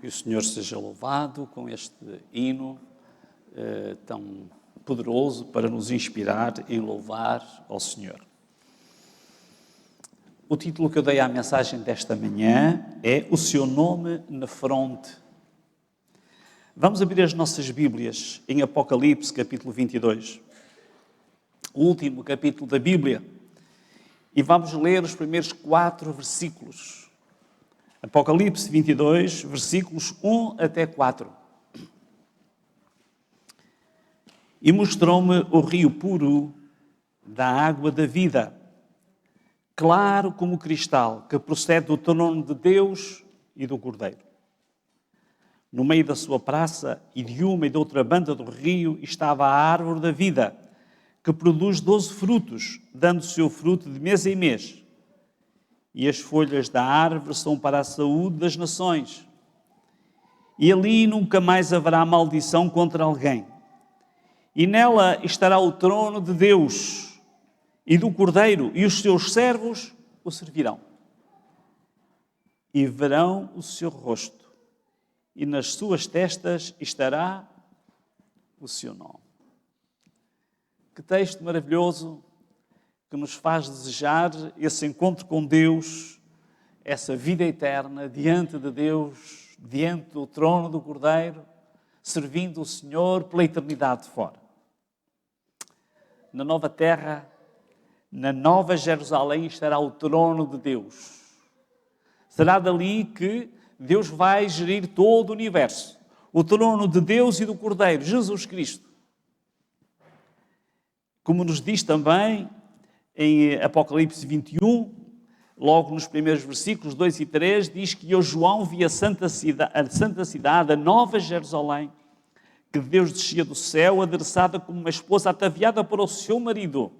Que o Senhor seja louvado com este hino tão poderoso para nos inspirar em louvar ao Senhor. O título que eu dei à mensagem desta manhã é O Seu Nome na Fronte. Vamos abrir as nossas Bíblias em Apocalipse, capítulo 22. O último capítulo da Bíblia. E vamos ler os primeiros 4 versículos. Apocalipse 22, versículos 1 até 4. E mostrou-me o rio puro da água da vida, claro como cristal, que procede do trono de Deus e do Cordeiro. No meio da sua praça e de uma e de outra banda do rio estava a árvore da vida, que produz 12 frutos, dando o seu fruto de mês em mês. E as folhas da árvore são para a saúde das nações. E ali nunca mais haverá maldição contra alguém. E nela estará o trono de Deus e do Cordeiro, e os seus servos o servirão. E verão o seu rosto, e nas suas testas estará o seu nome. Que texto maravilhoso que nos faz desejar esse encontro com Deus, essa vida eterna diante de Deus, diante do trono do Cordeiro, servindo o Senhor pela eternidade fora. na nova terra, na nova Jerusalém, estará o trono de Deus. Será dali que Deus vai gerir todo o universo. O trono de Deus e do Cordeiro, Jesus Cristo. Como nos diz também em Apocalipse 21, logo nos primeiros versículos 2 e 3, diz que eu, João, vi a santa cidade, a nova Jerusalém, que Deus descia do céu, adereçada como uma esposa ataviada para o seu marido.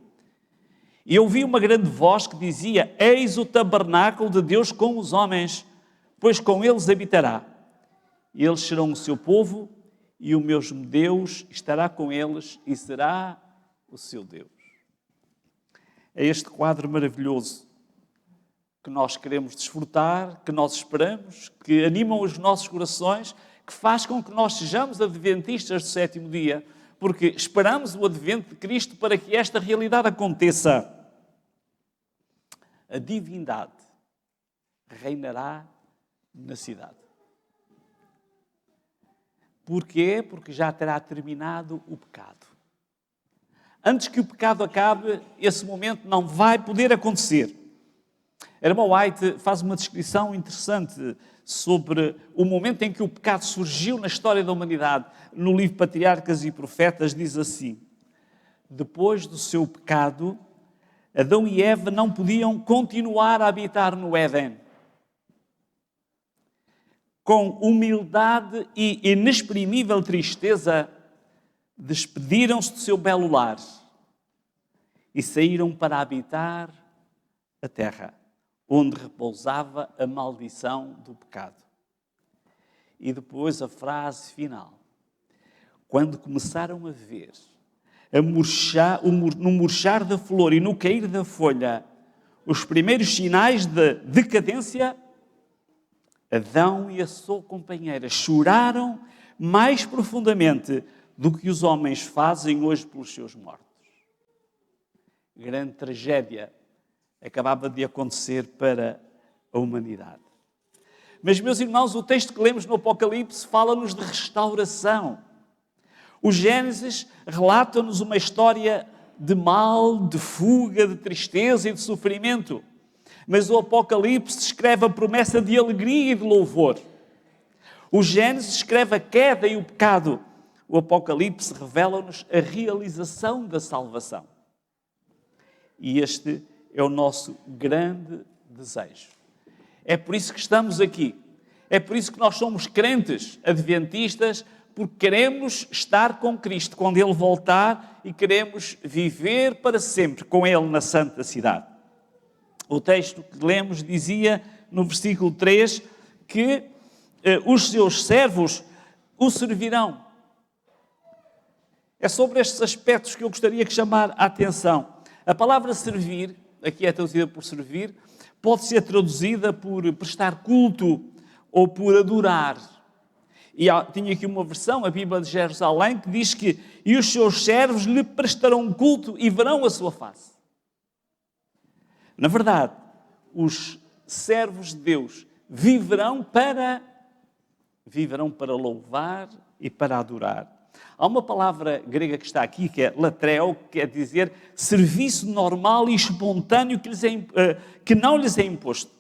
E eu ouvi uma grande voz que dizia: eis o tabernáculo de Deus com os homens, pois com eles habitará. E eles serão o seu povo, e o mesmo Deus estará com eles e será o seu Deus. É este quadro maravilhoso que nós queremos desfrutar, que nós esperamos, que animam os nossos corações, que faz com que nós sejamos adventistas do sétimo dia, porque esperamos o advento de Cristo para que esta realidade aconteça. A divindade reinará na cidade. Porquê? Porque já terá terminado o pecado. Antes que o pecado acabe, esse momento não vai poder acontecer. Ellen White faz uma descrição interessante sobre o momento em que o pecado surgiu na história da humanidade. No livro Patriarcas e Profetas diz assim: depois do seu pecado, Adão e Eva não podiam continuar a habitar no Éden. Com humildade e inexprimível tristeza, despediram-se do seu belo lar e saíram para habitar a terra, onde repousava a maldição do pecado. E depois a frase final: quando começaram a ver no murchar da flor e no cair da folha os primeiros sinais de decadência, Adão e a sua companheira choraram mais profundamente do que os homens fazem hoje pelos seus mortos. Grande tragédia acabava de acontecer para a humanidade. Mas, meus irmãos, o texto que lemos no Apocalipse fala-nos de restauração. O Gênesis relata-nos uma história de mal, de fuga, de tristeza e de sofrimento. Mas o Apocalipse descreve a promessa de alegria e de louvor. O Gênesis descreve a queda e o pecado. O Apocalipse revela-nos a realização da salvação. E este é o nosso grande desejo. É por isso que estamos aqui. É por isso que nós somos crentes adventistas, porque queremos estar com Cristo quando Ele voltar e queremos viver para sempre com Ele na santa cidade. O texto que lemos dizia no versículo 3 que os seus servos o servirão. É sobre estes aspectos que eu gostaria de chamar a atenção. A palavra servir, aqui é traduzida por servir, pode ser traduzida por prestar culto ou por adorar. E tinha aqui uma versão, a Bíblia de Jerusalém, que diz que e os seus servos lhe prestarão culto e verão a sua face. Na verdade, os servos de Deus viverão para louvar e para adorar. Há uma palavra grega que está aqui, que é latreo, que quer dizer serviço normal e espontâneo que não lhes é imposto.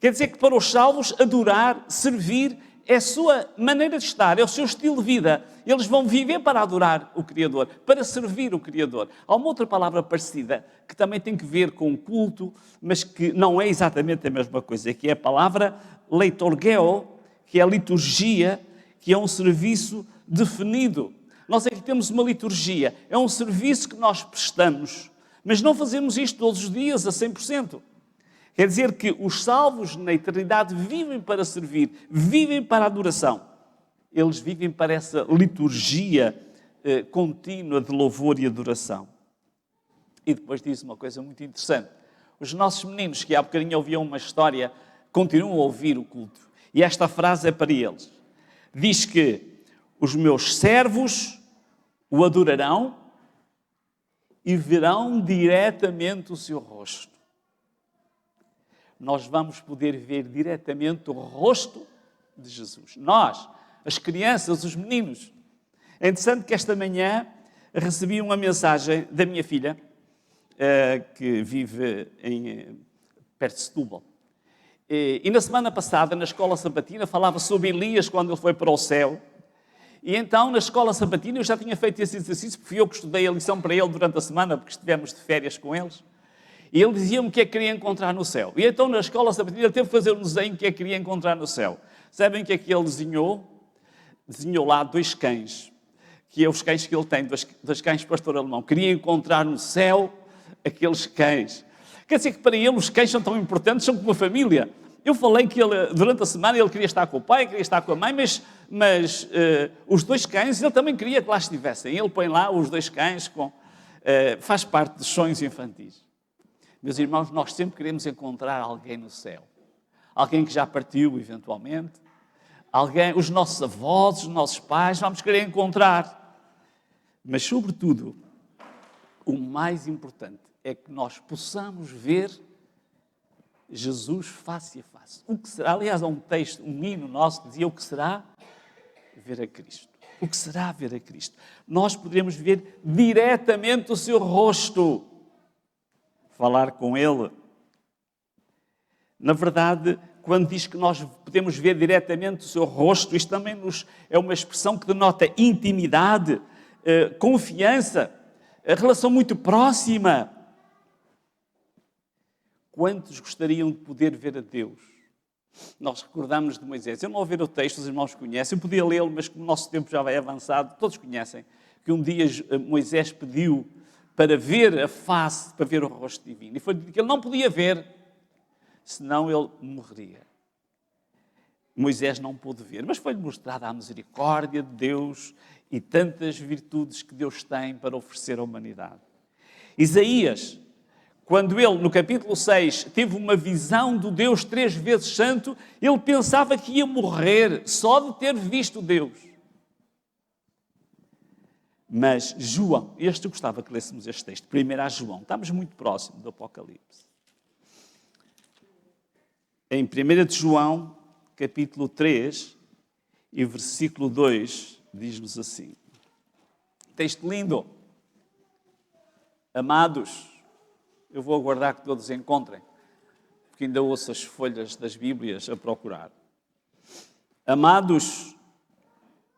Quer dizer que para os salvos, adorar, servir, é a sua maneira de estar, é o seu estilo de vida. Eles vão viver para adorar o Criador, para servir o Criador. Há uma outra palavra parecida, que também tem que ver com o culto, mas que não é exatamente a mesma coisa, que é a palavra leitorgeo, que é a liturgia, que é um serviço definido. Nós aqui temos uma liturgia, é um serviço que nós prestamos, mas não fazemos isto todos os dias a 100%. Quer dizer que os salvos na eternidade vivem para servir, vivem para a adoração. Eles vivem para essa liturgia contínua de louvor e adoração. E depois diz uma coisa muito interessante. Os nossos meninos, que há bocadinho ouviam uma história, continuam a ouvir o culto. E esta frase é para eles. Diz que os meus servos o adorarão e verão diretamente o seu rosto. Nós vamos poder ver diretamente o rosto de Jesus. Nós, as crianças, os meninos. É interessante que esta manhã recebi uma mensagem da minha filha, que vive perto de Setúbal. E na semana passada, na escola sabatina, falava sobre Elias quando ele foi para o céu. E então, na escola sabatina, eu já tinha feito esse exercício, porque fui eu que estudei a lição para ele durante a semana, porque estivemos de férias com eles. E ele dizia-me o que é que queria encontrar no céu. E então, na escola sabatina, ele teve que fazer um desenho que é que queria encontrar no céu. Sabem o que é que ele desenhou? Desenhou lá 2 cães, que é os cães que ele tem, 2 cães pastor alemão. Queria encontrar no céu aqueles cães. Quer dizer que para ele os cães são tão importantes, são como a família. Eu falei que ele, durante a semana ele queria estar com o pai, queria estar com a mãe, mas os 2 cães, ele também queria que lá estivessem. Ele põe lá os 2 cães, faz parte dos sonhos infantis. Meus irmãos, nós sempre queremos encontrar alguém no céu. Alguém que já partiu, eventualmente. Alguém, os nossos avós, os nossos pais, vamos querer encontrar. Mas, sobretudo, o mais importante é que nós possamos ver Jesus face a face. O que será? Aliás, há um texto, um hino nosso que dizia: o que será ver a Cristo? O que será ver a Cristo? Nós poderemos ver diretamente o seu rosto, falar com Ele. Na verdade, quando diz que nós podemos ver diretamente o seu rosto, isto também é uma expressão que denota intimidade, confiança, relação muito próxima. Quantos gostariam de poder ver a Deus? Nós recordamos de Moisés. Eu não vou ver o texto, os irmãos conhecem. Eu podia lê-lo, mas como o nosso tempo já vai avançado, todos conhecem, que um dia Moisés pediu para ver a face, para ver o rosto divino. E foi dito que ele não podia ver, senão ele morreria. Moisés não pôde ver, mas foi-lhe mostrada a misericórdia de Deus e tantas virtudes que Deus tem para oferecer à humanidade. Isaías, quando ele, no capítulo 6, teve uma visão do Deus 3 vezes santo, ele pensava que ia morrer só de ter visto Deus. Mas João, eu gostava que lêssemos este texto, primeiro a João, estamos muito próximos do Apocalipse. Em 1 de João, capítulo 3, e versículo 2, diz-nos assim. Texto lindo. Amados, eu vou aguardar que todos encontrem, porque ainda ouço as folhas das Bíblias a procurar. Amados,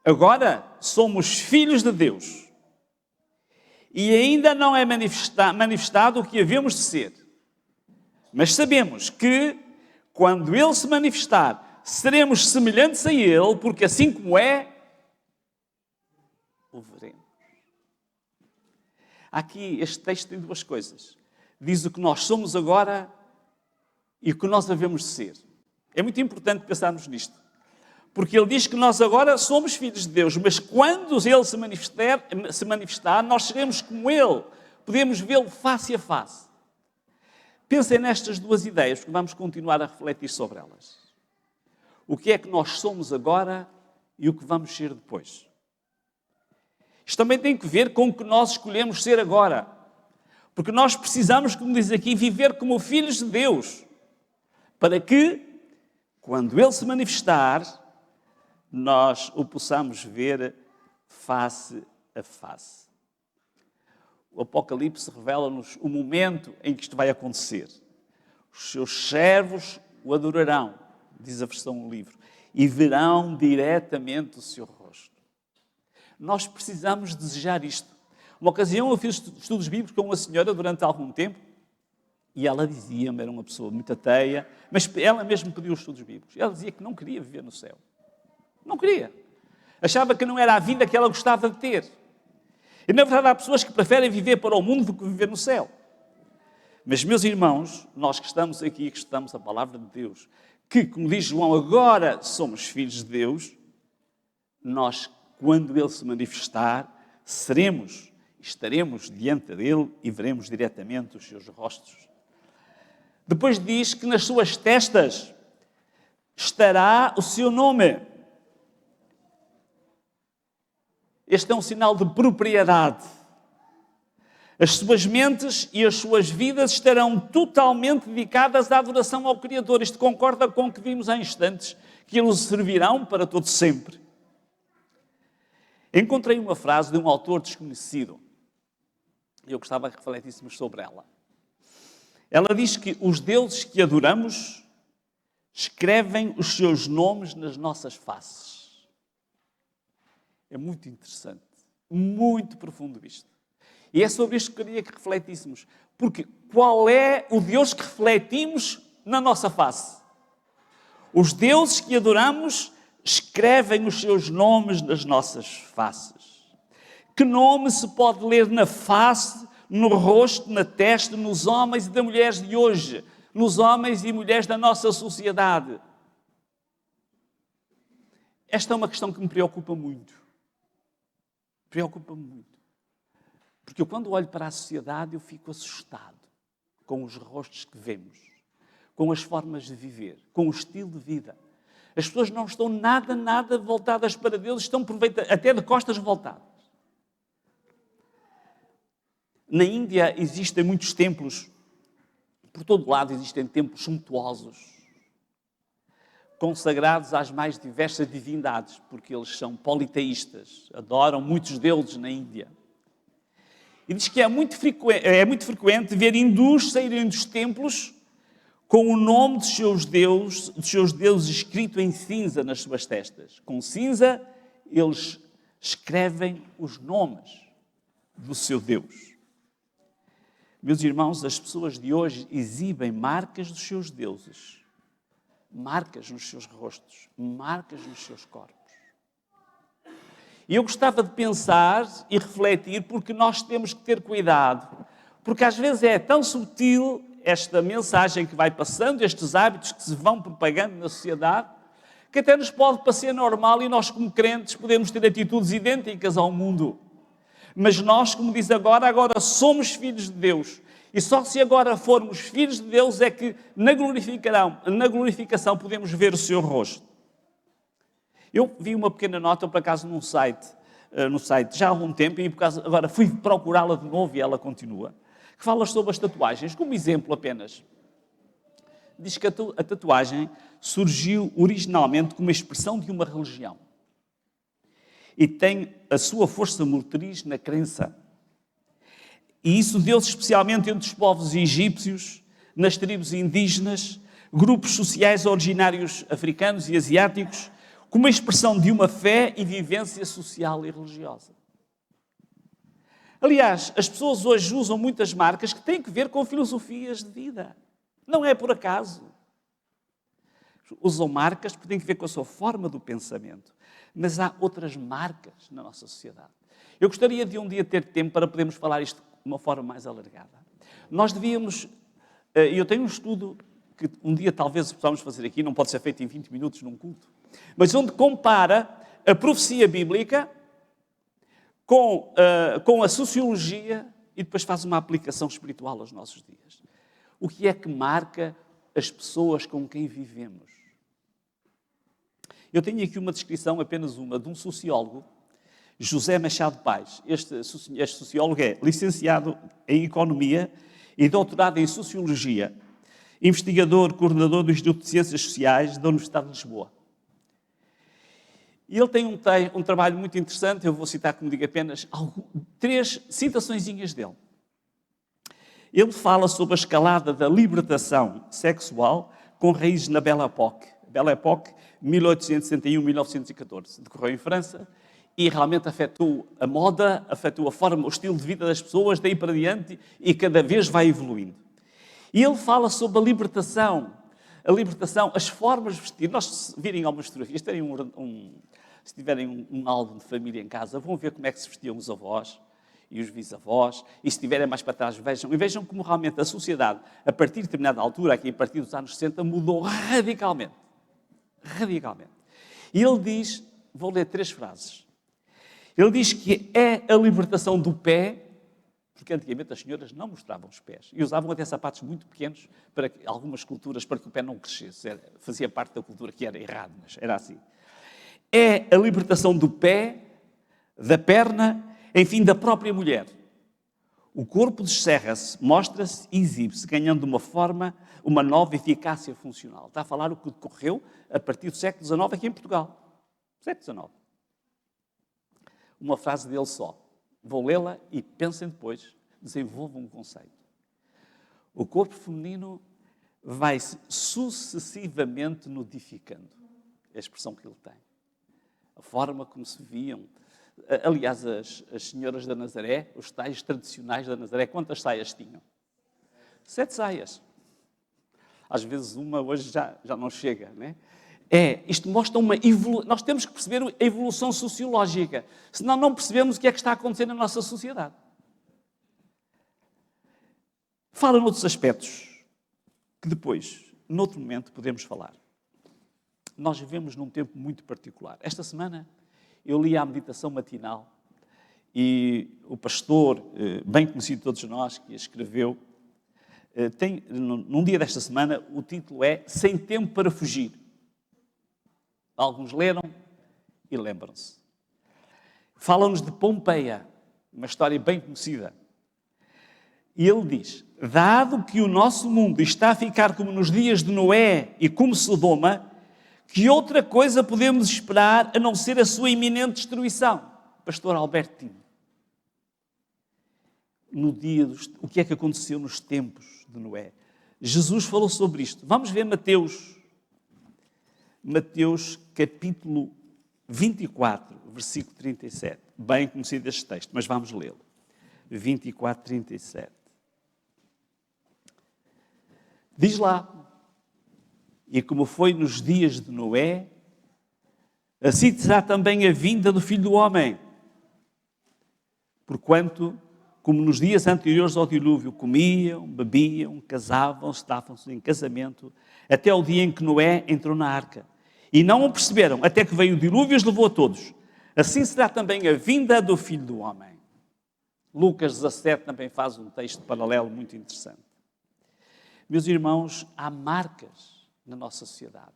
agora somos filhos de Deus e ainda não é manifestado o que havemos de ser. Mas sabemos que, quando Ele se manifestar, seremos semelhantes a Ele, porque assim como é, o veremos. Aqui, este texto tem 2 coisas. Diz o que nós somos agora e o que nós havemos de ser. É muito importante pensarmos nisto. Porque ele diz que nós agora somos filhos de Deus, mas quando ele se manifestar, nós seremos como ele. Podemos vê-lo face a face. Pensem nestas 2 ideias, porque vamos continuar a refletir sobre elas. O que é que nós somos agora e o que vamos ser depois. Isto também tem que ver com o que nós escolhemos ser agora. Porque nós precisamos, como diz aqui, viver como filhos de Deus, para que, quando Ele se manifestar, nós o possamos ver face a face. O Apocalipse revela-nos o momento em que isto vai acontecer. Os seus servos o adorarão, diz a versão do livro, e verão diretamente o seu rosto. Nós precisamos desejar isto. Uma ocasião eu fiz estudos bíblicos com uma senhora durante algum tempo e ela dizia-me, era uma pessoa muito ateia, mas ela mesmo pediu os estudos bíblicos. Ela dizia que não queria viver no céu. Não queria. Achava que não era a vida que ela gostava de ter. E na verdade há pessoas que preferem viver para o mundo do que viver no céu. Mas, meus irmãos, nós que estamos aqui, que estudamos a palavra de Deus, que, como diz João, agora somos filhos de Deus, nós, quando Ele se manifestar, estaremos diante dele e veremos diretamente os seus rostos. Depois diz que nas suas testas estará o seu nome. Este é um sinal de propriedade. As suas mentes e as suas vidas estarão totalmente dedicadas à adoração ao Criador. Isto concorda com o que vimos há instantes, que eles servirão para todo sempre. Encontrei uma frase de um autor desconhecido, Eu gostava que refletíssemos sobre ela. Ela diz que os deuses que adoramos escrevem os seus nomes nas nossas faces. É muito interessante, muito profundo isto. E é sobre isto que eu queria que refletíssemos. Porque qual é o Deus que refletimos na nossa face? Os deuses que adoramos escrevem os seus nomes nas nossas faces. Que nome se pode ler na face, no rosto, na testa, nos homens e das mulheres de hoje, nos homens e mulheres da nossa sociedade? Esta é uma questão que me preocupa muito. Preocupa-me muito. Porque eu, quando olho para a sociedade, eu fico assustado com os rostos que vemos, com as formas de viver, com o estilo de vida. As pessoas não estão nada voltadas para Deus, estão até de costas voltadas. Na Índia existem muitos templos, por todo lado existem templos suntuosos, consagrados às mais diversas divindades, porque eles são politeístas, adoram muitos deuses na Índia. E diz que é muito frequente ver hindus saírem dos templos com o nome dos seus deuses escrito em cinza nas suas testas. Com cinza, eles escrevem os nomes do seu Deus. Meus irmãos, as pessoas de hoje exibem marcas dos seus deuses, marcas nos seus rostos, marcas nos seus corpos. E eu gostava de pensar e refletir, porque nós temos que ter cuidado, porque às vezes é tão sutil esta mensagem que vai passando, estes hábitos que se vão propagando na sociedade, que até nos pode parecer normal e nós, como crentes, podemos ter atitudes idênticas ao mundo. Mas nós, como diz agora somos filhos de Deus. E só se agora formos filhos de Deus é que na glorificação podemos ver o seu rosto. Eu vi uma pequena nota, por acaso, no site já há algum tempo, e por acaso agora fui procurá-la de novo e ela continua, que fala sobre as tatuagens, como exemplo apenas. Diz que a tatuagem surgiu originalmente como expressão de uma religião e tem a sua força motriz na crença. E isso deu-se especialmente entre os povos egípcios, nas tribos indígenas, grupos sociais originários africanos e asiáticos, como expressão de uma fé e vivência social e religiosa. Aliás, as pessoas hoje usam muitas marcas que têm que ver com filosofias de vida. Não é por acaso. Usam marcas que têm que ver com a sua forma do pensamento. Mas há outras marcas na nossa sociedade. Eu gostaria de um dia ter tempo para podermos falar isto de uma forma mais alargada. Nós devíamos... Eu tenho um estudo que um dia talvez possamos fazer aqui, não pode ser feito em 20 minutos num culto, mas onde compara a profecia bíblica com a sociologia e depois faz uma aplicação espiritual aos nossos dias. O que é que marca as pessoas com quem vivemos? Eu tenho aqui uma descrição, apenas uma, de um sociólogo, José Machado Paes. Este sociólogo é licenciado em Economia e doutorado em Sociologia, investigador, coordenador do Instituto de Ciências Sociais da Universidade de Lisboa. E ele tem um trabalho muito interessante, eu vou citar, como digo, apenas 3 citaçõezinhas dele. Ele fala sobre a escalada da libertação sexual com raízes na Belle Époque. Belle Époque, 1861-1914. Decorreu em França e realmente afetou a moda, afetou a forma, o estilo de vida das pessoas, daí para diante, e cada vez vai evoluindo. E ele fala sobre a libertação, as formas de vestir. Nós, se virem algumas fotografias, se tiverem um álbum de família em casa, vão ver como é que se vestiam os avós e os bisavós, e se estiverem mais para trás, vejam como realmente a sociedade, a partir de determinada altura, aqui a partir dos anos 60, mudou radicalmente. Radicalmente. E ele diz, vou ler 3 frases. Ele diz que é a libertação do pé, porque antigamente as senhoras não mostravam os pés e usavam até sapatos muito pequenos para algumas culturas, para que o pé não crescesse. Fazia parte da cultura que era errado, mas era assim. É a libertação do pé, da perna, enfim, da própria mulher. O corpo descerra-se, mostra-se e exibe-se, ganhando uma nova eficácia funcional. Está a falar o que decorreu a partir do século XIX aqui em Portugal. Século XIX. Uma frase dele só. Vou lê-la e pensem depois desenvolva um conceito. O corpo feminino vai-se sucessivamente nudificando. É a expressão que ele tem. A forma como se viam. Aliás, as senhoras da Nazaré, os tais tradicionais da Nazaré, quantas saias tinham? 7 saias. Às vezes uma hoje já não chega, né? Isto mostra uma evolução. Nós temos que perceber a evolução sociológica. Senão não percebemos o que é que está a acontecer na nossa sociedade. Fala noutros aspectos que depois, noutro momento, podemos falar. Nós vivemos num tempo muito particular. Esta semana eu li a meditação matinal e o pastor, bem conhecido de todos nós, que a escreveu, num dia desta semana, o título é Sem Tempo para Fugir. Alguns leram e lembram-se. Fala-nos de Pompeia, uma história bem conhecida. E ele diz, dado que o nosso mundo está a ficar como nos dias de Noé e como Sodoma, que outra coisa podemos esperar a não ser a sua iminente destruição? Pastor Albertino. O que é que aconteceu nos tempos de Noé? Jesus falou sobre isto. Vamos ver Mateus capítulo 24, versículo 37. Bem conhecido este texto, mas vamos lê-lo. 24, 37. Diz lá, e como foi nos dias de Noé, assim será também a vinda do Filho do Homem. Porquanto, como nos dias anteriores ao dilúvio, comiam, bebiam, casavam, estavam-se em casamento, até o dia em que Noé entrou na arca. E não o perceberam, até que veio o dilúvio e os levou a todos. Assim será também a vinda do Filho do Homem. Lucas 17 também faz um texto paralelo muito interessante. Meus irmãos, há marcas na nossa sociedade.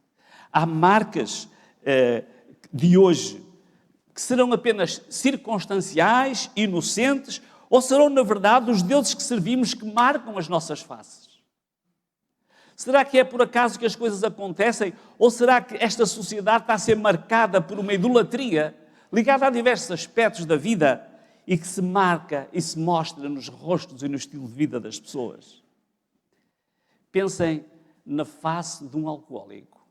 Há marcas de hoje que serão apenas circunstanciais, inocentes, ou serão, na verdade, os deuses que servimos que marcam as nossas faces? Será que é por acaso que as coisas acontecem? Ou será que esta sociedade está a ser marcada por uma idolatria ligada a diversos aspectos da vida e que se marca e se mostra nos rostos e no estilo de vida das pessoas? Pensem na face de um alcoólico.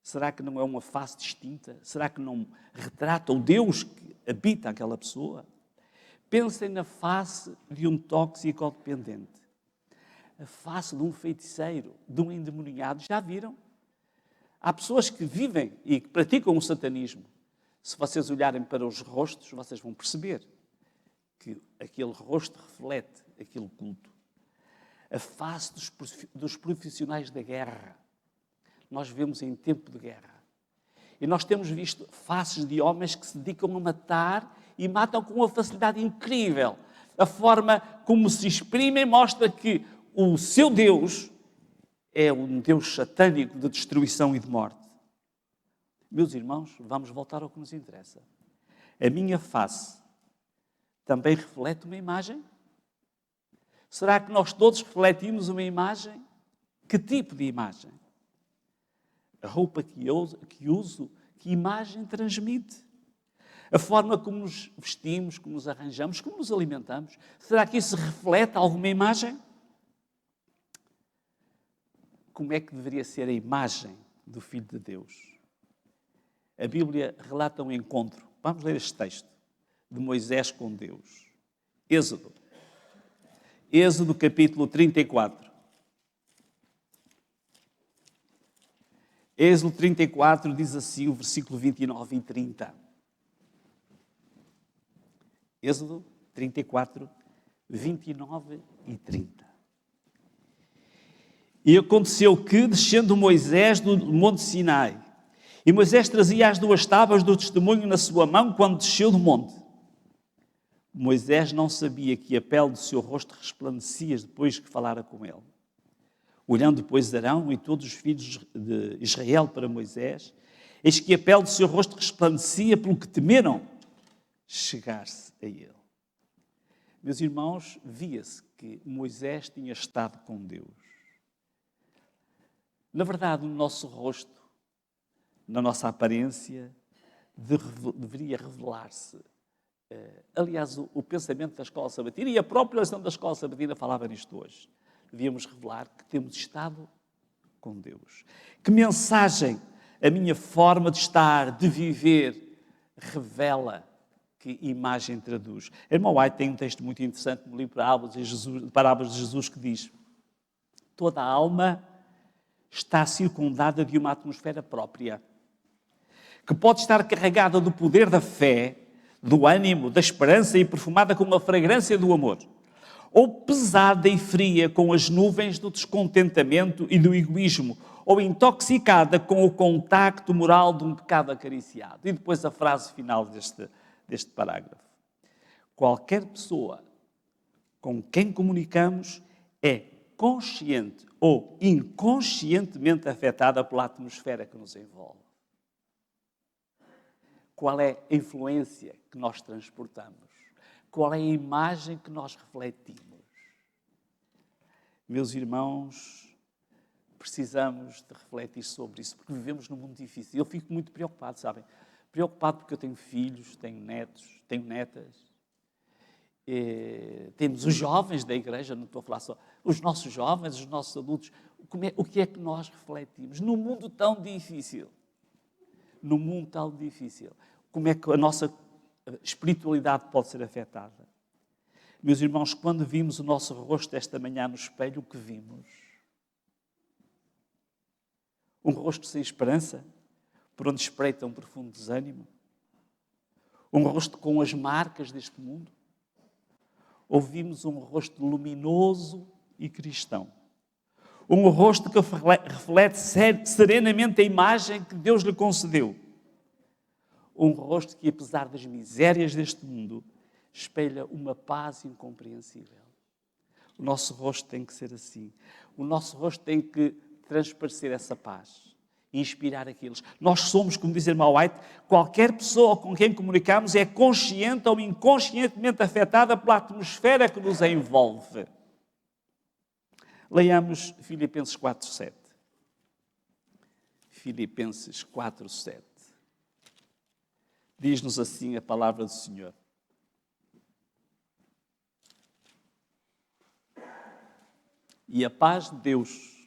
Será que não é uma face distinta? Será que não retrata o Deus que habita aquela pessoa? Pensem na face de um toxicodependente. A face de um feiticeiro, de um endemoniado. Já viram? Há pessoas que vivem e que praticam o satanismo. Se vocês olharem para os rostos, vocês vão perceber que aquele rosto reflete aquele culto. A face dos profissionais da guerra. Nós vivemos em tempo de guerra. E nós temos visto faces de homens que se dedicam a matar e matam com uma facilidade incrível. A forma como se exprimem mostra que o seu Deus é um Deus satânico de destruição e de morte. Meus irmãos, vamos voltar ao que nos interessa. A minha face também reflete uma imagem? Será que nós todos refletimos uma imagem? Que tipo de imagem? A roupa que uso, que imagem transmite? A forma como nos vestimos, como nos arranjamos, como nos alimentamos, será que isso reflete alguma imagem? Como é que deveria ser a imagem do Filho de Deus? A Bíblia relata um encontro. Vamos ler este texto de Moisés com Deus. Êxodo capítulo 34. Êxodo 34 diz assim o versículo 29 e 30. Êxodo 34, 29 e 30. E aconteceu que, descendo Moisés do monte Sinai, e Moisés trazia as 2 tábuas do testemunho na sua mão quando desceu do monte. Moisés não sabia que a pele do seu rosto resplandecia depois que falara com ele. Olhando depois Arão e todos os filhos de Israel para Moisés, eis que a pele do seu rosto resplandecia pelo que temeram chegar-se a ele. Meus irmãos, via-se que Moisés tinha estado com Deus. Na verdade, no nosso rosto, na nossa aparência, deveria revelar-se Aliás, o pensamento da escola sabatina e a própria lição da escola sabatina falava nisto hoje. Devíamos revelar que temos estado com Deus. Que mensagem a minha forma de estar, de viver, revela, que imagem traduz. A irmã White tem um texto muito interessante no livro Parábolas de Jesus que diz: toda a alma está circundada de uma atmosfera própria, que pode estar carregada do poder da fé, do ânimo, da esperança e perfumada com a fragrância do amor, ou pesada e fria com as nuvens do descontentamento e do egoísmo, ou intoxicada com o contacto moral de um pecado acariciado. E depois a frase final deste parágrafo: qualquer pessoa com quem comunicamos é consciente ou inconscientemente afetada pela atmosfera que nos envolve. Qual é a influência que nós transportamos? Qual é a imagem que nós refletimos? Meus irmãos, precisamos de refletir sobre isso, porque vivemos num mundo difícil. Eu fico muito preocupado, sabem? Preocupado porque eu tenho filhos, tenho netos, tenho netas. Temos os jovens da igreja, não estou a falar só, os nossos jovens, os nossos adultos. O que é que nós refletimos? Num mundo tão difícil. Num mundo tão difícil. Como é que a nossa espiritualidade pode ser afetada? Meus irmãos, quando vimos o nosso rosto esta manhã no espelho, o que vimos? Um rosto sem esperança, por onde espreita um profundo desânimo? Um rosto com as marcas deste mundo? Ou vimos um rosto luminoso e cristão? Um rosto que reflete serenamente a imagem que Deus lhe concedeu. Um rosto que, apesar das misérias deste mundo, espelha uma paz incompreensível. O nosso rosto tem que ser assim. O nosso rosto tem que transparecer essa paz e inspirar aqueles. Nós somos, como diz a irmã White, qualquer pessoa com quem comunicamos é consciente ou inconscientemente afetada pela atmosfera que nos envolve. Leiamos Filipenses 4:7. Filipenses 4:7. Diz-nos assim a palavra do Senhor: e a paz de Deus,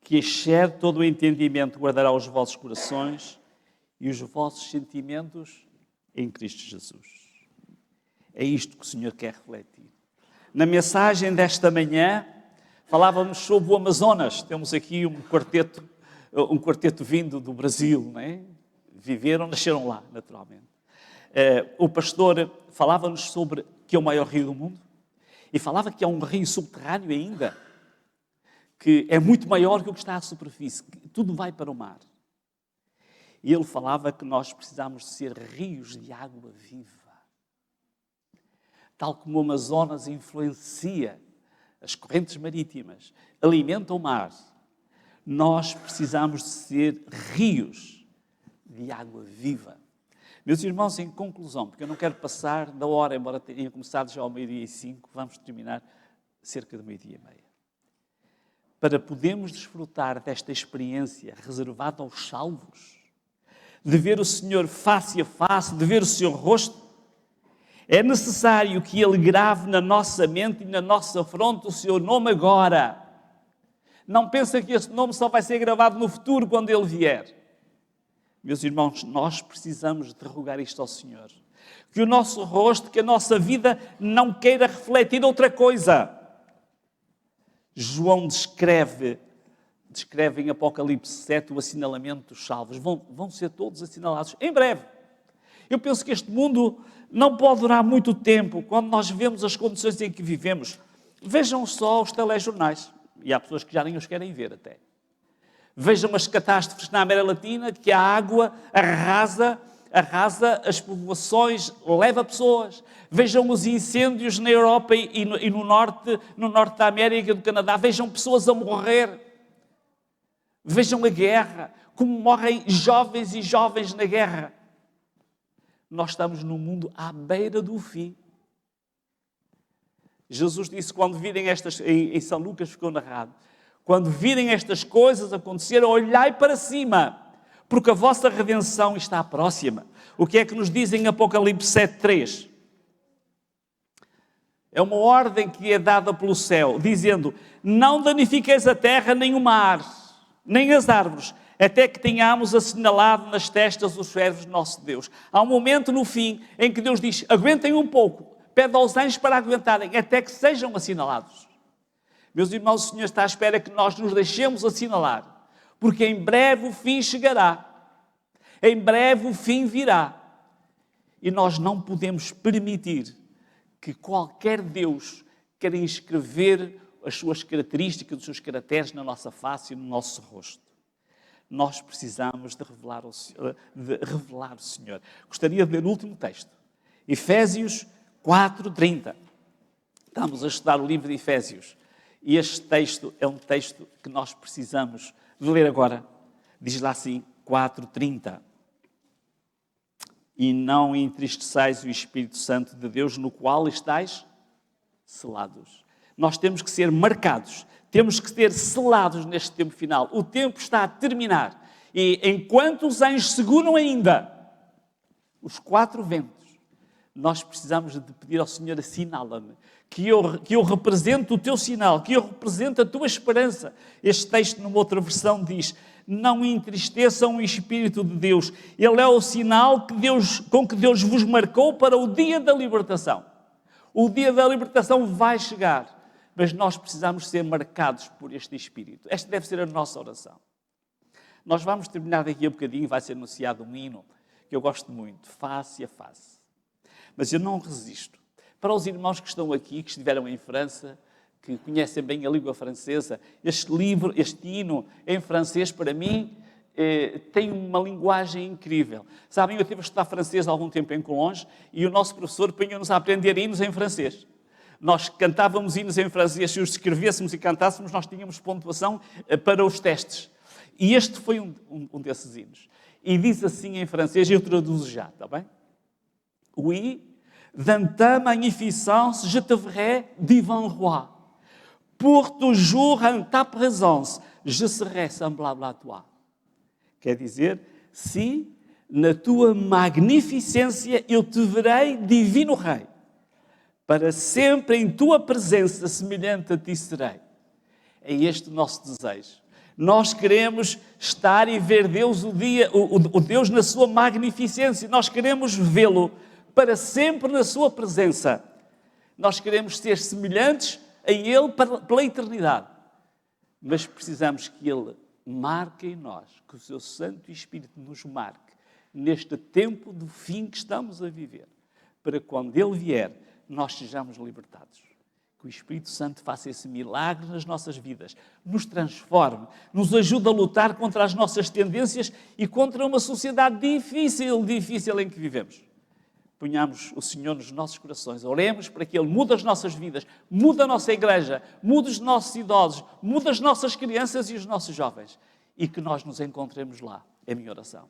que excede todo o entendimento, guardará os vossos corações e os vossos sentimentos em Cristo Jesus. É isto que o Senhor quer refletir. Na mensagem desta manhã, falávamos sobre o Amazonas. Temos aqui um quarteto vindo do Brasil, não é? Viveram, nasceram lá, naturalmente. O pastor falava-nos sobre que é o maior rio do mundo e falava que é um rio subterrâneo ainda, que é muito maior que o que está à superfície, que tudo vai para o mar. E ele falava que nós precisamos de ser rios de água viva. Tal como o Amazonas influencia as correntes marítimas, alimenta o mar, nós precisamos de ser rios de água viva. Meus irmãos, em conclusão, porque eu não quero passar da hora, embora tenha começado já ao 12:05, vamos terminar cerca de 12:30. Para podermos desfrutar desta experiência reservada aos salvos, de ver o Senhor face a face, de ver o seu rosto, é necessário que Ele grave na nossa mente e na nossa fronte o seu nome agora. Não pensa que esse nome só vai ser gravado no futuro, quando Ele vier. Meus irmãos, nós precisamos de rogar isto ao Senhor. Que o nosso rosto, que a nossa vida não queira refletir outra coisa. João descreve em Apocalipse 7 o assinalamento dos salvos. Vão ser todos assinalados em breve. Eu penso que este mundo não pode durar muito tempo quando nós vemos as condições em que vivemos. Vejam só os telejornais. E há pessoas que já nem os querem ver até. Vejam as catástrofes na América Latina, que a água arrasa as povoações, leva pessoas. Vejam os incêndios na Europa e no norte da América e do Canadá. Vejam pessoas a morrer. Vejam a guerra, como morrem jovens e jovens na guerra. Nós estamos num mundo à beira do fim. Jesus disse, quando virem estas, em São Lucas ficou narrado, quando virem estas coisas acontecer, olhai para cima, porque a vossa redenção está próxima. O que é que nos diz em Apocalipse 7:3? É uma ordem que é dada pelo céu, dizendo: não danifiqueis a terra, nem o mar, nem as árvores, até que tenhamos assinalado nas testas os servos do nosso Deus. Há um momento no fim em que Deus diz: aguentem um pouco, pede aos anjos para aguentarem, até que sejam assinalados. Meus irmãos, o Senhor está à espera que nós nos deixemos assinalar, porque em breve o fim chegará, em breve o fim virá, e nós não podemos permitir que qualquer Deus queira inscrever as suas características, os seus caracteres na nossa face e no nosso rosto. Nós precisamos de revelar o Senhor. Gostaria de ler o último texto. Efésios 4:30. Estamos a estudar o livro de Efésios. E este texto é um texto que nós precisamos de ler agora. Diz lá assim, 4:30. E não entristeçais o Espírito Santo de Deus, no qual estáis selados. Nós temos que ser marcados, temos que ser selados neste tempo final. O tempo está a terminar. E enquanto os anjos seguram ainda os 4 ventos, nós precisamos de pedir ao Senhor: assinala-me, que eu represente o teu sinal, que eu represente a tua esperança. Este texto, numa outra versão, diz: não entristeçam o Espírito de Deus. Ele é o sinal com que Deus vos marcou para o dia da libertação. O dia da libertação vai chegar, mas nós precisamos ser marcados por este Espírito. Esta deve ser a nossa oração. Nós vamos terminar daqui a bocadinho, vai ser anunciado um hino que eu gosto muito, Face a Face. Mas eu não resisto. Para os irmãos que estão aqui, que estiveram em França, que conhecem bem a língua francesa, este livro, este hino em francês, para mim, tem uma linguagem incrível. Sabem, eu tive a estudar francês há algum tempo em Colonge e o nosso professor punha-nos a aprender hinos em francês. Nós cantávamos hinos em francês, se os escrevêssemos e cantássemos, nós tínhamos pontuação para os testes. E este foi um desses hinos. E diz assim em francês, eu traduzo já, está bem? Oui, dans ta magnificence, je te verrai divin roi. Pour toujours en ta présence, je serai semblable à toi. Quer dizer, sim, na tua magnificência eu te verei divino rei. Para sempre em tua presença, semelhante a ti serei. É este o nosso desejo. Nós queremos estar e ver Deus o Deus na sua magnificência. Nós queremos vê-lo para sempre na sua presença. Nós queremos ser semelhantes a Ele pela eternidade. Mas precisamos que Ele marque em nós, que o seu Santo Espírito nos marque neste tempo do fim que estamos a viver, para quando Ele vier, nós sejamos libertados. Que o Espírito Santo faça esse milagre nas nossas vidas, nos transforme, nos ajude a lutar contra as nossas tendências e contra uma sociedade difícil em que vivemos. Ponhamos o Senhor nos nossos corações, oremos para que Ele mude as nossas vidas, mude a nossa igreja, mude os nossos idosos, mude as nossas crianças e os nossos jovens, e que nós nos encontremos lá. É a minha oração.